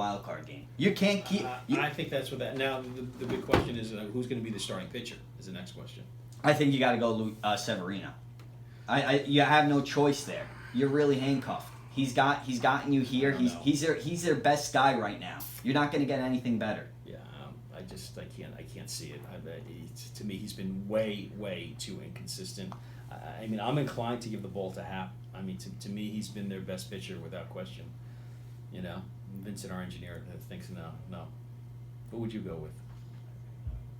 wild card game. You can't keep. I think that's what that. Now the big question is who's going to be the starting pitcher? Is the next question. I think you got to go Severino. You have no choice there. You're really handcuffed. He's gotten you here. He's their best guy right now. You're not going to get anything better. Yeah, I can't see it. To me, he's been way too inconsistent. I mean, I'm inclined to give the ball to Happ. I mean, to me, he's been their best pitcher without question. You know, Vincent, our engineer, thinks no. Who would you go with?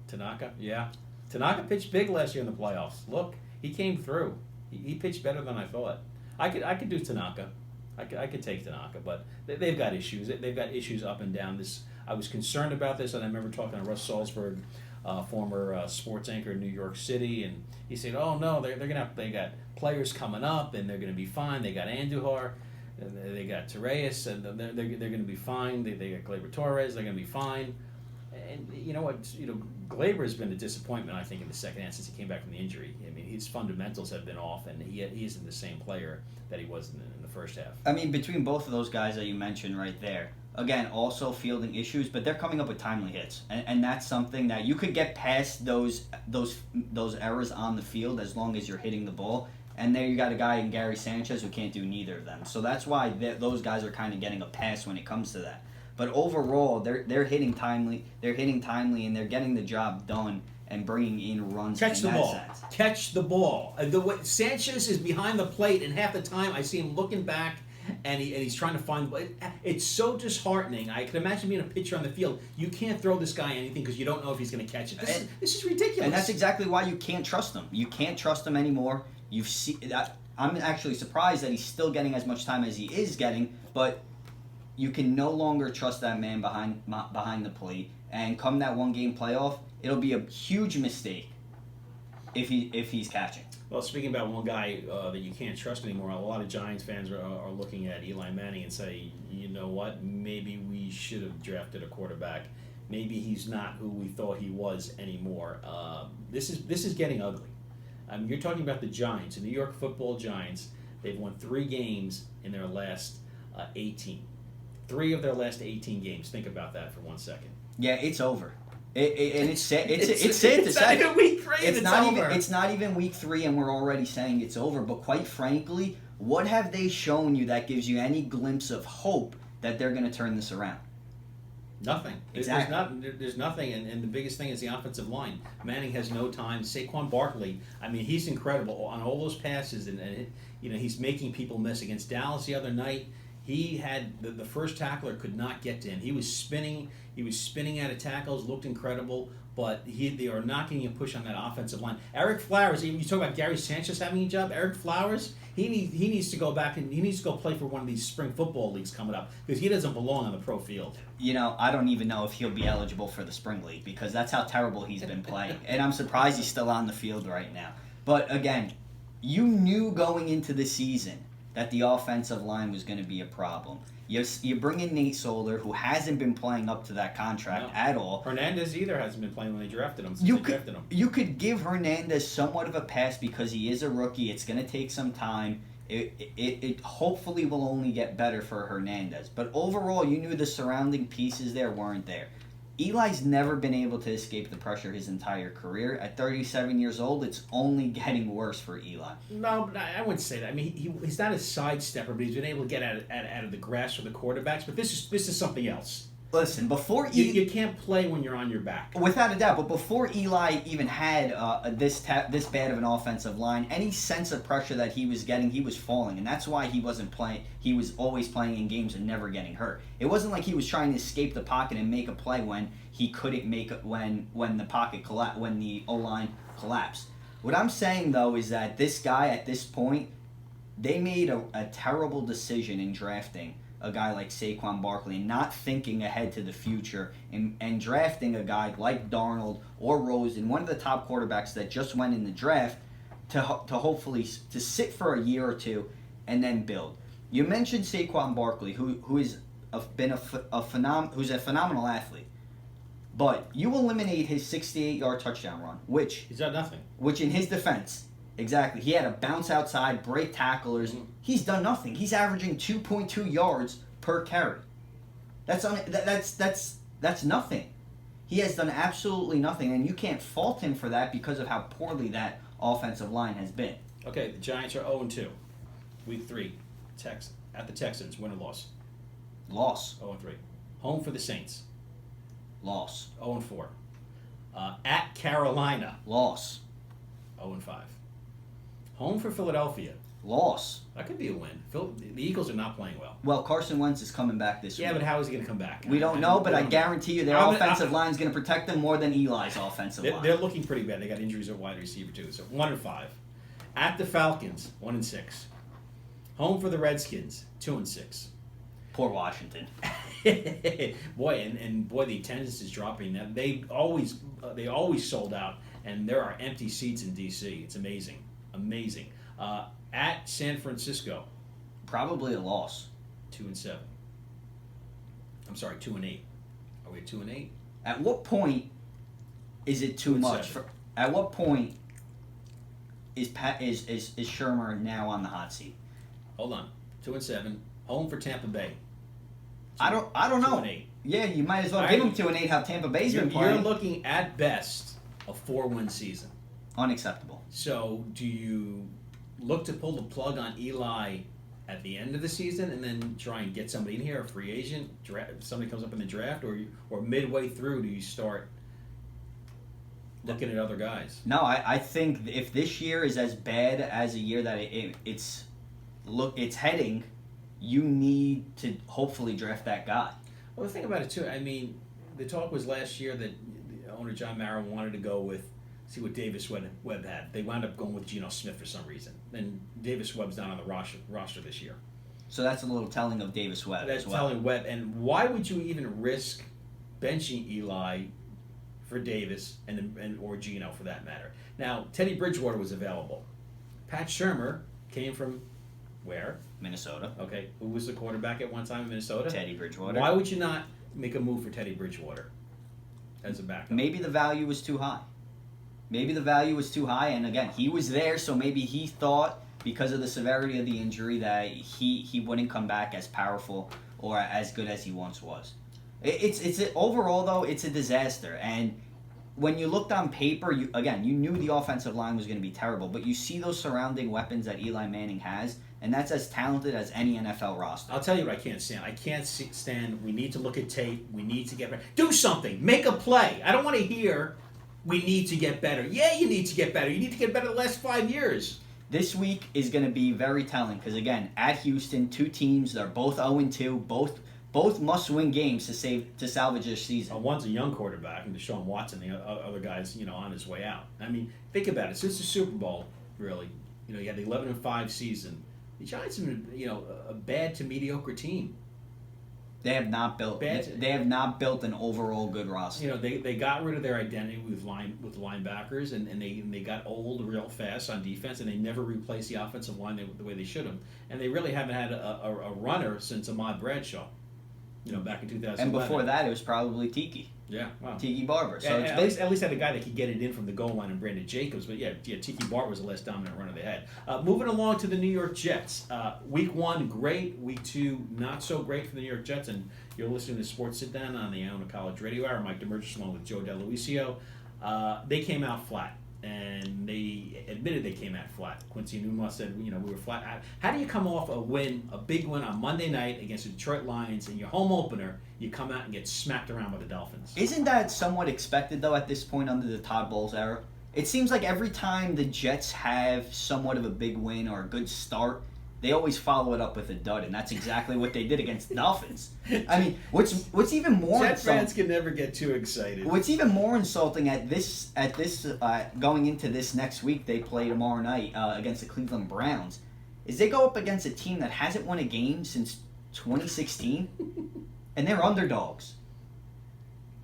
Tanaka? Yeah. Tanaka pitched big last year in the playoffs. Look, he came through. He pitched better than I thought. I could do Tanaka. I could take Tanaka, but they've got issues. They've got issues up and down. I was concerned about this, and I remember talking to Russ Salzberg, former sports anchor in New York City, and he said, "Oh no, they got players coming up, and they're gonna be fine. They got Andujar, and they got Torres, and they're gonna be fine. They got Gleyber Torres. They're gonna be fine." And you know what? Gleyber has been a disappointment, I think, in the second half since he came back from the injury. I mean, his fundamentals have been off, and he isn't the same player that he was in the first half. I mean, between both of those guys that you mentioned right there, again, also fielding issues, but they're coming up with timely hits, and that's something that you could get past those errors on the field as long as you're hitting the ball. And there you got a guy in Gary Sanchez who can't do neither of them. So that's why those guys are kind of getting a pass when it comes to that. But overall, they're hitting timely. They're hitting timely, and they're getting the job done and bringing in runs. Catch the ball. Sense. Catch the ball. The way Sanchez is behind the plate, and half the time I see him looking back, and he's trying to find. It's so disheartening. I can imagine being a pitcher on the field. You can't throw this guy anything because you don't know if he's going to catch it. This is ridiculous. And that's exactly why you can't trust him. You can't trust him anymore. I'm actually surprised that he's still getting as much time as he is getting, but you can no longer trust that man behind the plate. And come that one-game playoff, it'll be a huge mistake if he's catching. Well, speaking about one guy that you can't trust anymore, a lot of Giants fans are looking at Eli Manning and say, you know what, maybe we should have drafted a quarterback. Maybe he's not who we thought he was anymore. This is getting ugly. You're talking about the Giants, the New York Football Giants. They've won 3 games in their last 18. 3 of their last 18 games. Think about that for 1 second. Yeah, it's over. It's sad to say. It's not even week 3. It's not even week 3, and we're already saying it's over. But quite frankly, what have they shown you that gives you any glimpse of hope that they're going to turn this around? Nothing. Exactly. There's nothing, and the biggest thing is the offensive line. Manning has no time. Saquon Barkley, I mean, he's incredible on all those passes, and he's making people miss. Against Dallas the other night, he had the first tackler could not get to him. He was spinning out of tackles, looked incredible, but they are not getting a push on that offensive line. Eric Flowers, you talk about Gary Sanchez having a job. Eric Flowers, he needs to go back and he needs to go play for one of these spring football leagues coming up because he doesn't belong on the pro field. I don't even know if he'll be eligible for the spring league because that's how terrible he's been playing, and I'm surprised he's still on the field right now. But again, you knew going into the season that the offensive line was going to be a problem. You bring in Nate Solder, who hasn't been playing up to that contract at all. Hernandez either hasn't been playing when they drafted him. You could give Hernandez somewhat of a pass because he is a rookie. It's going to take some time. It hopefully will only get better for Hernandez. But overall, you knew the surrounding pieces there weren't there. Eli's never been able to escape the pressure his entire career. At 37 years old, it's only getting worse for Eli. No, I wouldn't say that. I mean, he's not a sidestepper, but he's been able to get out of the grasp of the quarterbacks. But this is something else. Listen, before you can't play when you're on your back. Without a doubt, but before Eli even had this bad of an offensive line, any sense of pressure that he was getting, he was falling, and that's why he wasn't playing. He was always playing in games and never getting hurt. It wasn't like he was trying to escape the pocket and make a play when he couldn't make it when the pocket when the O-line collapsed. What I'm saying though is that this guy at this point, they made a terrible decision in drafting a guy like Saquon Barkley and not thinking ahead to the future and drafting a guy like Darnold or Rosen, one of the top quarterbacks that just went in the draft, to hopefully to sit for a year or two and then build. You mentioned Saquon Barkley, who's a phenomenal athlete, but you eliminate his 68-yard touchdown run, which he's done nothing. Which in his defense. Exactly. He had to bounce outside, break tacklers. Mm-hmm. He's done nothing. He's averaging 2.2 yards per carry. That's nothing. He has done absolutely nothing, and you can't fault him for that because of how poorly that offensive line has been. Okay, the Giants are 0-2. Week 3, at the Texans, win or loss? Loss. 0-3. Home for the Saints. Loss. 0-4. At Carolina. Loss. 0-5. Home for Philadelphia. Loss. That could be a win. The Eagles are not playing well. Well, Carson Wentz is coming back this week. Yeah, but how is he going to come back? We don't know, but I guarantee you their offensive line is going to protect them more than Eli's offensive line. They're looking pretty bad. They got injuries at wide receiver too. So 1-5. At the Falcons, 1-6. Home for the Redskins, 2-6. Poor Washington. Boy, and boy, the attendance is dropping. Now they always sold out, and there are empty seats in DC. It's amazing. At San Francisco, probably a loss. 2-7. I'm sorry, 2-8. Are we at 2-8? At what point is it too much? At what point is Shermer now on the hot seat? Hold on, 2-7. Home for Tampa Bay. I don't know. 2-8. Yeah, you might as well give him 2-8. How Tampa Bay's been playing. You're looking at best a 4-win season. Unacceptable. So, do you look to pull the plug on Eli at the end of the season and then try and get somebody in here, a free agent, somebody comes up in the draft, or midway through do you start looking at other guys? No, I think if this year is as bad as a year that it's heading, you need to hopefully draft that guy. Well, the thing about it too, I mean, the talk was last year that owner John Mara wanted to go with. See what Davis Webb had. They wound up going with Geno Smith for some reason. And Davis Webb's not on the roster this year. So that's a little telling of Davis Webb That's as well. telling Webb. And why would you even risk benching Eli for Davis or Geno for that matter? Now, Teddy Bridgewater was available. Pat Shurmur came from where? Minnesota. Okay. Who was the quarterback at one time in Minnesota? Teddy Bridgewater. Why would you not make a move for Teddy Bridgewater as a backup? Maybe the value was too high. And again, he was there, so maybe he thought because of the severity of the injury that he wouldn't come back as powerful or as good as he once was. Overall though, it's a disaster. And when you looked on paper, you knew the offensive line was going to be terrible, but you see those surrounding weapons that Eli Manning has, and that's as talented as any NFL roster. I'll tell you what I can't stand. I can't stand. We need to look at tape. We need to get better. Do something. Make a play. I don't want to hear. We need to get better. Yeah, you need to get better. You need to get better the last 5 years. This week is going to be very telling because, again, at Houston, two teams, they're both 0-2, both must-win games to salvage their season. One's a young quarterback, and Deshaun Watson, the other guy's on his way out. I mean, think about it. Since the Super Bowl, really, you had the 11-5 season. The Giants have been, a bad to mediocre team. They have not built. They have not built an overall good roster. They got rid of their identity with linebackers, and they got old real fast on defense, and they never replaced the offensive line the way they should have. And they really haven't had a runner since Ahmad Bradshaw, back in 2011. And before that, it was probably Tiki. Yeah, wow. Tiki Barber. So at least had a guy that could get it in from the goal line and Brandon Jacobs. But yeah, Tiki Barber was the less dominant runner they had. Moving along to the New York Jets. Week 1, great. Week 2, not so great for the New York Jets. And you're listening to Sports Sitdown on the Iona College Radio Hour. Mike Damergis along with Joe DeLuisio. They came out flat. And they admitted they came out flat. Quincy Enunwa said, we were flat. How do you come off a big win on Monday night against the Detroit Lions in your home opener, you come out and get smacked around by the Dolphins? Isn't that somewhat expected, though, at this point under the Todd Bowles era? It seems like every time the Jets have somewhat of a big win or a good start, they always follow it up with a dud, and that's exactly what they did against the Dolphins. I mean, what's even more Jet fans can never get too excited. What's even more insulting at this going into this next week they play tomorrow night against the Cleveland Browns is they go up against a team that hasn't won a game since 2016, and they're underdogs.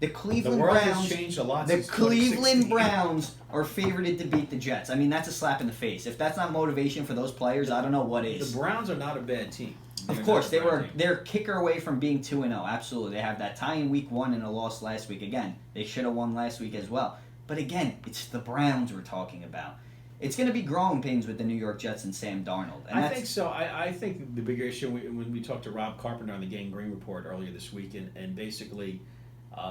The Cleveland world Browns has changed a lot The since Cleveland 2016. Browns are favored to beat the Jets. I mean, that's a slap in the face. If that's not motivation for those players, I don't know what is. The Browns are not a bad team. Of course, they're a kicker away from being 2-0. Absolutely. They have that tie in week 1 and a loss last week. Again, they should have won last week as well. But again, it's the Browns we're talking about. it's going to be growing pains with the New York Jets and Sam Darnold. And I think so. I think the bigger issue when we talked to Rob Carpenter on the Gang Green Report earlier this week, and basically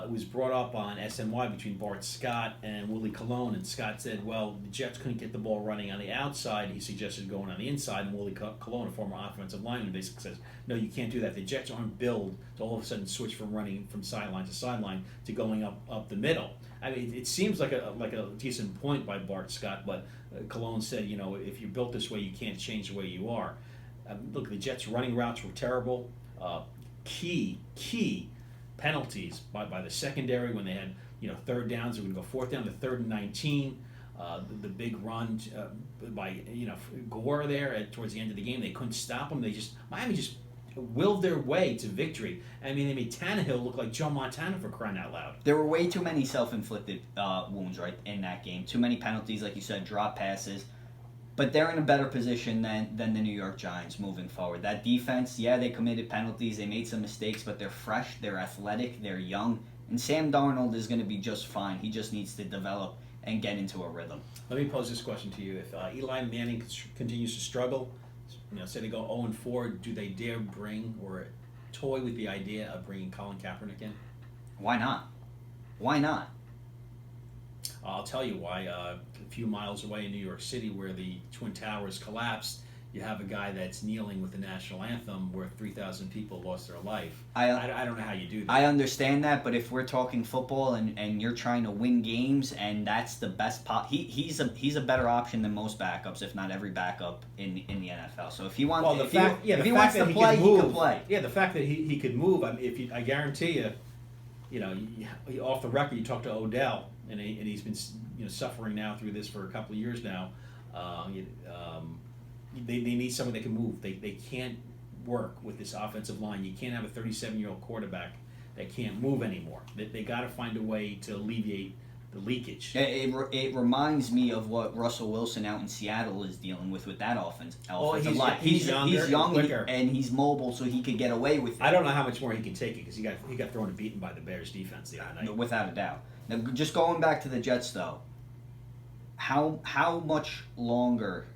it was brought up on SNY between Bart Scott and Willie Colon, and Scott said, well, the Jets couldn't get the ball running on the outside. He suggested going on the inside, and Willie Colon, a former offensive lineman, basically says, no, you can't do that. The Jets aren't built to all of a sudden switch from running from sideline to sideline to going up the middle. I mean, it seems like a decent point by Bart Scott, but Colon said, if you're built this way, you can't change the way you are. Look, the Jets' running routes were terrible. Key penalties by the secondary when they had third downs. They were going to go fourth down to 3rd and 19. The big run by Gore there towards the end of the game, they couldn't stop them. Miami just willed their way to victory. I mean, they made Tannehill look like Joe Montana, for crying out loud. There were way too many self-inflicted wounds right in that game. Too many penalties, like you said, drop passes. But they're in a better position than the New York Giants moving forward. That defense, yeah, they committed penalties, they made some mistakes, but they're fresh, they're athletic, they're young, and Sam Darnold is going to be just fine. He just needs to develop and get into a rhythm. Let me pose this question to you: if Eli Manning continues to struggle, say they go 0-4, do they dare bring or toy with the idea of bringing Colin Kaepernick in? Why not? Why not? I'll tell you why. A few miles away in New York City, where the Twin Towers collapsed, you have a guy that's kneeling with the national anthem where 3,000 people lost their life. I don't know how you do that. I understand that, but if we're talking football and you're trying to win games and that's the best he's a better option than most backups, if not every backup in the NFL. So if he wants, if he wants to play, he can play. Yeah, the fact that he could move. I mean, I guarantee you, off the record, you talk to Odell, and he's been suffering now through this for a couple of years now. They need someone that can move. They can't work with this offensive line. You can't have a 37-year-old quarterback that can't move anymore. They got to find a way to alleviate the leakage. It reminds me of what Russell Wilson out in Seattle is dealing with that offensive line. He's young and he's mobile, so he could get away with it. I don't know how much more he can take it because he got thrown and beaten by the Bears defense the other night. Without a doubt. Now, just going back to the Jets, though, how much longer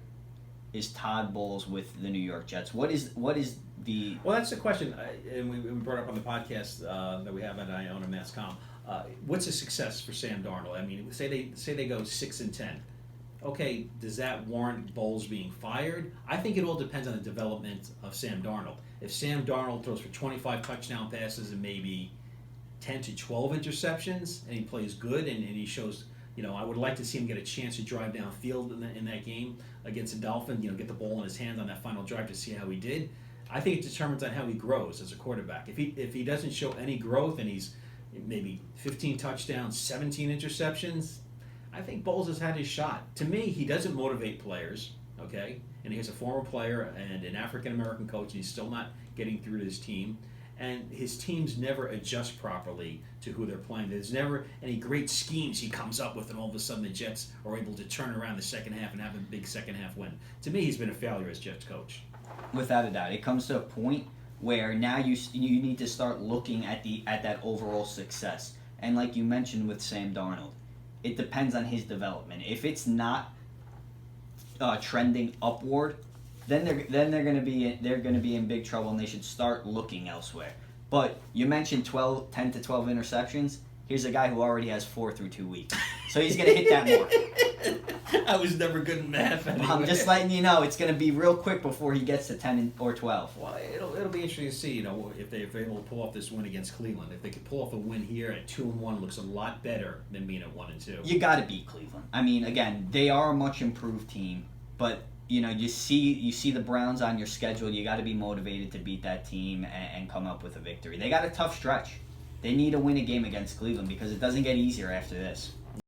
is Todd Bowles with the New York Jets? What is the... Well, that's the question, and we brought up on the podcast that we have at Iona Mass.com. What's a success for Sam Darnold? I mean, say they go 6-10. Okay, does that warrant Bowles being fired? I think it all depends on the development of Sam Darnold. If Sam Darnold throws for 25 touchdown passes and maybe 10 to 12 interceptions, and he plays good and he shows... I would like to see him get a chance to drive downfield in that game against the Dolphins, get the ball in his hands on that final drive to see how he did. I think it determines on how he grows as a quarterback. If he doesn't show any growth and he's maybe 15 touchdowns, 17 interceptions, I think Bowles has had his shot. To me, he doesn't motivate players, okay? And he's a former player and an African-American coach, and he's still not getting through to his team. And his teams never adjust properly to who they're playing. There's never any great schemes he comes up with, and all of a sudden the Jets are able to turn around the second half and have a big second half win. To me, he's been a failure as Jets coach. Without a doubt. It comes to a point where now you need to start looking at that overall success. And like you mentioned with Sam Darnold, it depends on his development. If it's not trending upward, then they're going to be in big trouble, and they should start looking elsewhere. But you mentioned 10 to 12 interceptions. Here's a guy who already has 4 through 2 weeks, so he's going to hit that more. I was never good in math. Anyway. I'm just letting you know it's going to be real quick before he gets to 10 or 12. Well, it'll be interesting to see. If they're able to pull off this win against Cleveland. If they could pull off a win here at 2-1, looks a lot better than being at 1-2. You got to beat Cleveland. I mean, again, they are a much improved team, but. You see the Browns on your schedule. You got to be motivated to beat that team and come up with a victory. They got a tough stretch. They need to win a game against Cleveland because it doesn't get easier after this.